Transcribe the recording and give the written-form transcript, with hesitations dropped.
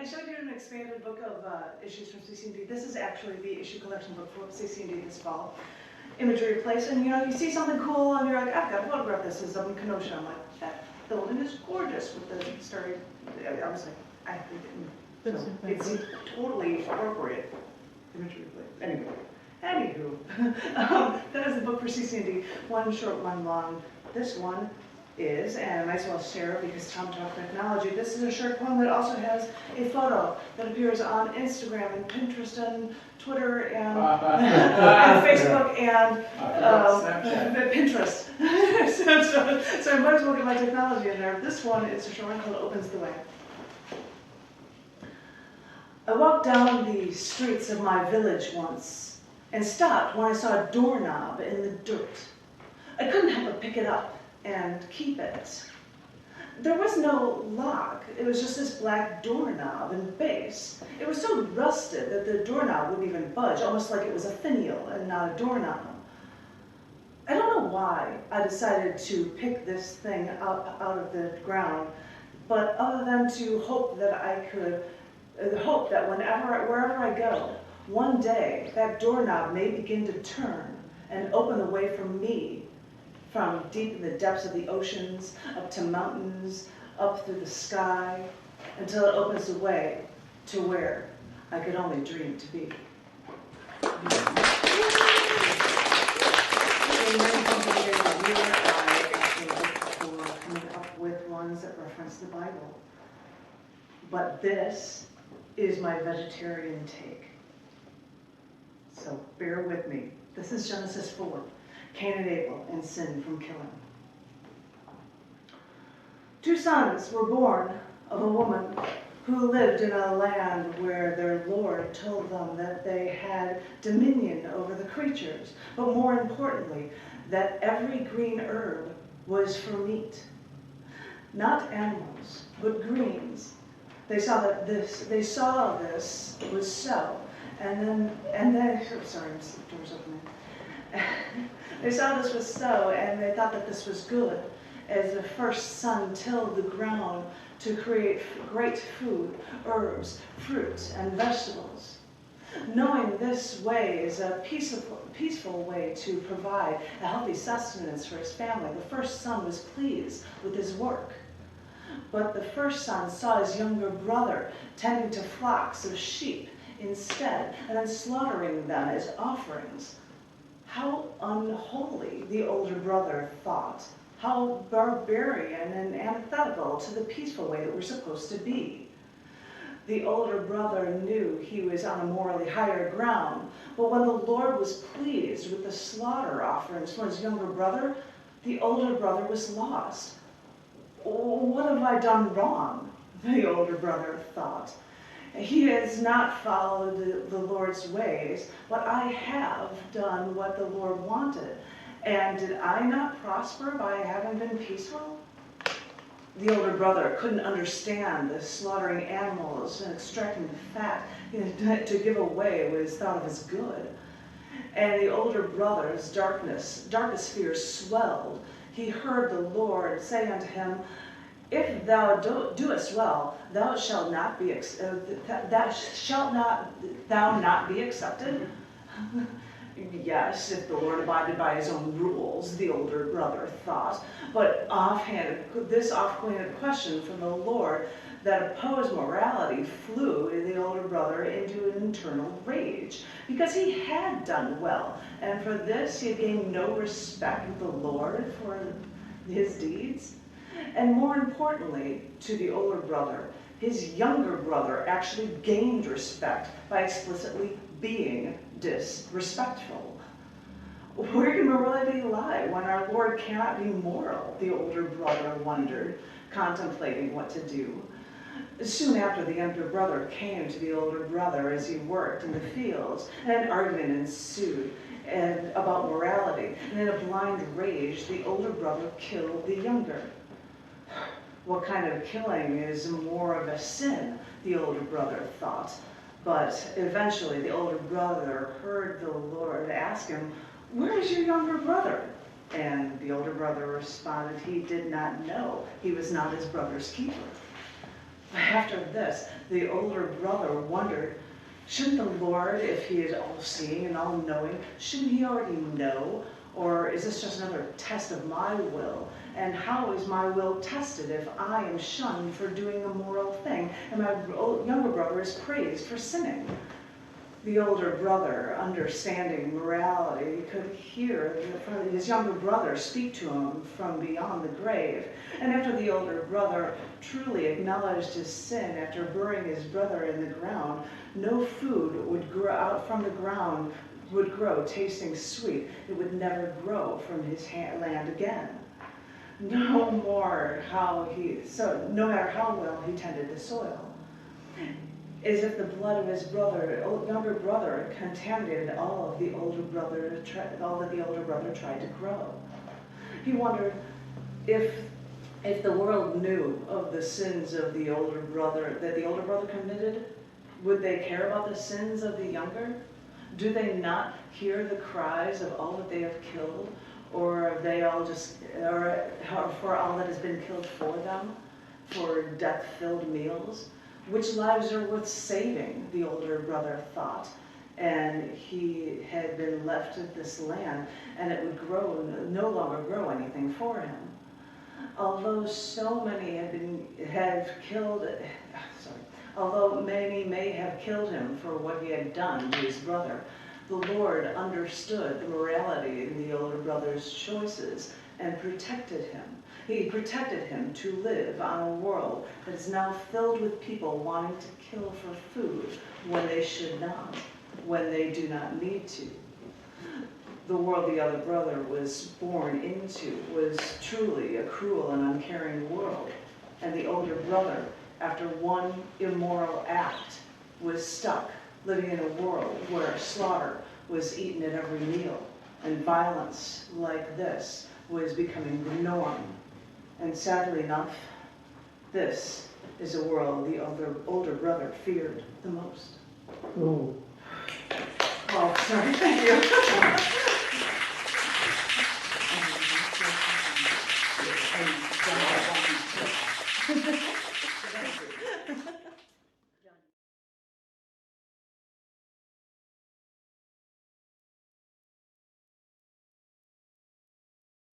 showed you an expanded book of issues from cc&d. This is actually the issue collection book for cc&d this fall. Imagery of Place, and you see something cool and you're like, I've got to photograph this. This is up in Kenosha. I'm like, that building is gorgeous with the story. I was like, I think it's totally appropriate. Imagery of Place. Anywho, that is the book for cc&d. One short, one long. This one is, and I might as well share it because Tom talked technology. This is a short poem that also has a photo that appears on Instagram and Pinterest and Twitter and, and Facebook and Pinterest. so I might as well get my technology in there. This one is a short one called Opens the Way. I walked down the streets of my village once and stopped when I saw a doorknob in the dirt. I couldn't help but pick it up and keep it. There was no lock. It was just this black doorknob and base. It was so rusted that the doorknob wouldn't even budge, almost like it was a finial and not a doorknob. I don't know why I decided to pick this thing up out of the ground, but other than to hope that I could, hope that wherever I go, one day that doorknob may begin to turn and open the way for me from deep in the depths of the oceans, up to mountains, up through the sky, until it opens the way to where I could only dream to be. I actually look for coming up with ones that reference the Bible. But this is my vegetarian take. So bear with me. This is Genesis 4. Cain and Abel, and sin from killing. 2 sons were born of a woman who lived in a land where their Lord told them that they had dominion over the creatures, but more importantly, that every green herb was for meat. Not animals, but greens. They saw this was so, and then sorry, the door's opening. They saw this was so, and they thought that this was good, as the first son tilled the ground to create great food, herbs, fruits, and vegetables. Knowing this way is a peaceful way to provide a healthy sustenance for his family, the first son was pleased with his work. But the first son saw his younger brother tending to flocks of sheep instead, and then slaughtering them as offerings. How unholy, the older brother thought. How barbarian and antithetical to the peaceful way that we're supposed to be. The older brother knew he was on a morally higher ground, but when the Lord was pleased with the slaughter offerings from his younger brother, the older brother was lost. What have I done wrong? The older brother thought. He has not followed the Lord's ways, but I have done what the Lord wanted. And did I not prosper by having been peaceful? The older brother couldn't understand the slaughtering animals and extracting the fat to give away what is thought of as good. And the older brother's darkest fears swelled. He heard the Lord say unto him, if thou doest well, thou shalt not be accepted. Yes, if the Lord abided by his own rules, the older brother thought. But this offhanded question from the Lord that opposed morality flew the older brother into an internal rage, because he had done well, and for this he had gained no respect with the Lord for his deeds. And more importantly, to the older brother, his younger brother actually gained respect by explicitly being disrespectful. Where can morality lie when our Lord cannot be moral? The older brother wondered, contemplating what to do. Soon after, the younger brother came to the older brother as he worked in the fields, and an argument ensued about morality. And in a blind rage, the older brother killed the younger. What kind of killing is more of a sin? The older brother thought. But eventually the older brother heard the Lord ask him, where is your younger brother? And the older brother responded he did not know. He was not his brother's keeper. After this, the older brother wondered, shouldn't the Lord, if he is all-seeing and all-knowing, shouldn't he already know? Or is this just another test of my will? And how is my will tested if I am shunned for doing a moral thing and my younger brother is praised for sinning? The older brother, understanding morality, could hear his younger brother speak to him from beyond the grave. And after the older brother truly acknowledged his sin, after burying his brother in the ground, no food would grow out from the ground would grow tasting sweet. It would never grow from his land again. No matter how well he tended the soil. As if the blood of his younger brother contaminated all that the older brother tried to grow. He wondered if the world knew of the sins of the older brother that the older brother committed, would they care about the sins of the younger? Do they not hear the cries of all that they have killed, or are they all or for all that has been killed for them, for death-filled meals? Which lives are worth saving, the older brother thought, and he had been left at this land, and it would no longer grow anything for him. Although although many may have killed him for what he had done to his brother, the Lord understood the morality in the older brother's choices and protected him. He protected him to live on a world that is now filled with people wanting to kill for food when they should not, when they do not need to. The world the other brother was born into was truly a cruel and uncaring world, and the older brother, after one immoral act, was stuck living in a world where slaughter was eaten at every meal, and violence like this was becoming the norm. And sadly enough, this is a world the older brother feared the most. Oh. Oh, sorry, thank you.